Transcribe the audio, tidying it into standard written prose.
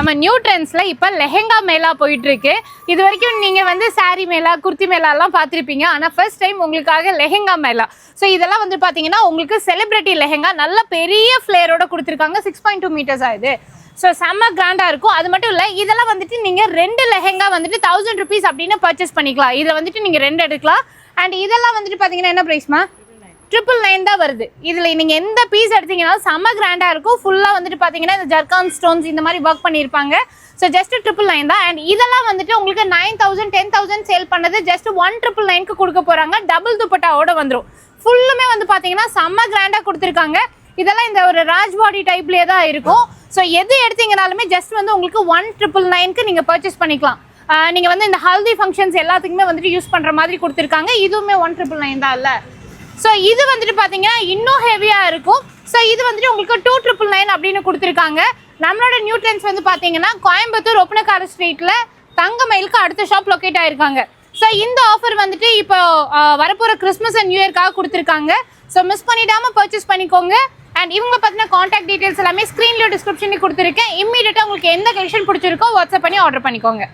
நம்ம நியூ ட்ரெண்ட்ஸ்ல இப்போ லெஹெங்கா மேலா போயிட்டு இருக்கு. இது வரைக்கும் நீங்க வந்து சாரி மேலா குர்த்தி மேலாலாம் பார்த்துருப்பீங்க. ஆனால் ஃபர்ஸ்ட் டைம் உங்களுக்காக லெஹெங்கா மேலா. ஸோ இதெல்லாம் வந்து பார்த்தீங்கன்னா உங்களுக்கு செலிபிரிட்டி லெஹெங்கா நல்ல பெரிய ஃப்ளேரோட கொடுத்துருக்காங்க. 6.2 மீட்டர்ஸ் ஆகுது. ஸோ செம்ம கிராண்டாக இருக்கும். அது மட்டும் இல்லை, இதெல்லாம் வந்துட்டு நீங்கள் 2 லெஹெங்கா வந்துட்டு 1000 rupees அப்படின்னு பர்ச்சேஸ் பண்ணிக்கலாம். இதை வந்துட்டு நீங்கள் 2 எடுக்கலாம். அண்ட் இதெல்லாம் வந்துட்டு பார்த்தீங்கன்னா என்ன ப்ரைஸ்மா? 999 தான் வருது. இதில் நீங்கள் எந்த பீஸ் எடுத்தீங்கன்னாலும் செம்ம கிராண்டாக இருக்கும். ஃபுல்லாக வந்துட்டு பார்த்தீங்கன்னா இந்த ஜர்கான் ஸ்டோன்ஸ் இந்த மாதிரி ஒர்க் பண்ணியிருப்பாங்க. ஸோ ஜஸ்ட் 999 தான். அண்ட் இதெல்லாம் வந்துட்டு உங்களுக்கு 9000 10,000 சேல் பண்ணது ஜஸ்ட் 1999க்கு கொடுக்க போகிறாங்க. டபுள் துப்பட்டாவோட வந்துடும். ஃபுல்லுமே வந்து பார்த்தீங்கன்னா செம்ம கிராண்டாக கொடுத்துருக்காங்க. இதெல்லாம் இந்த ஒரு ராஜ்பாடி டைப்லேயே தான் இருக்கும். ஸோ எது எடுத்தீங்கனாலுமே ஜஸ்ட் வந்து உங்களுக்கு 1999க்கு நீங்கள் பர்ச்சேஸ் பண்ணிக்கலாம். நீங்கள் வந்து இந்த ஹல்தி ஃபங்க்ஷன்ஸ் எல்லாத்துக்குமே வந்துட்டு யூஸ் பண்ணுற மாதிரி கொடுத்துருக்காங்க. இதுவுமே 1999 தான் இல்லை. ஸோ இது வந்துட்டு பார்த்தீங்கன்னா இன்னும் ஹெவியாக இருக்கும். ஸோ இது வந்துட்டு உங்களுக்கு 2999 அப்படின்னு கொடுத்துருக்காங்க. நம்மளோட நியூ ட்ரெண்ட்ஸ் வந்து பார்த்தீங்கன்னா கோயம்புத்தூர் ஒப்பனக்கார ஸ்ட்ரீட்டில் தங்கமயிலுக்கு அடுத்த ஷாப் லொக்கேட் ஆகிருக்காங்க. ஸோ இந்த ஆஃபர் வந்துட்டு இப்போ வரப்போகிற கிறிஸ்மஸ் அண்ட் நியூ இயர்க்காக கொடுத்துருக்காங்க. ஸோ மிஸ் பண்ணிடாமல் பர்ச்சேஸ் பண்ணிக்கோங்க. அண்ட் இவங்க பற்றின காண்டாக்ட் டீட்டெயில்ஸ் எல்லாமே ஸ்க்ரீன்லேயும் டிஸ்கிரிப்ஷன்லேயும் கொடுத்துருக்கேன். இம்மீடியட்டாக உங்களுக்கு எந்த கலெக்ஷன் பிடிச்சிருக்கோ வாட்ஸ்அப் பண்ணி ஆர்டர் பண்ணிக்கோங்க.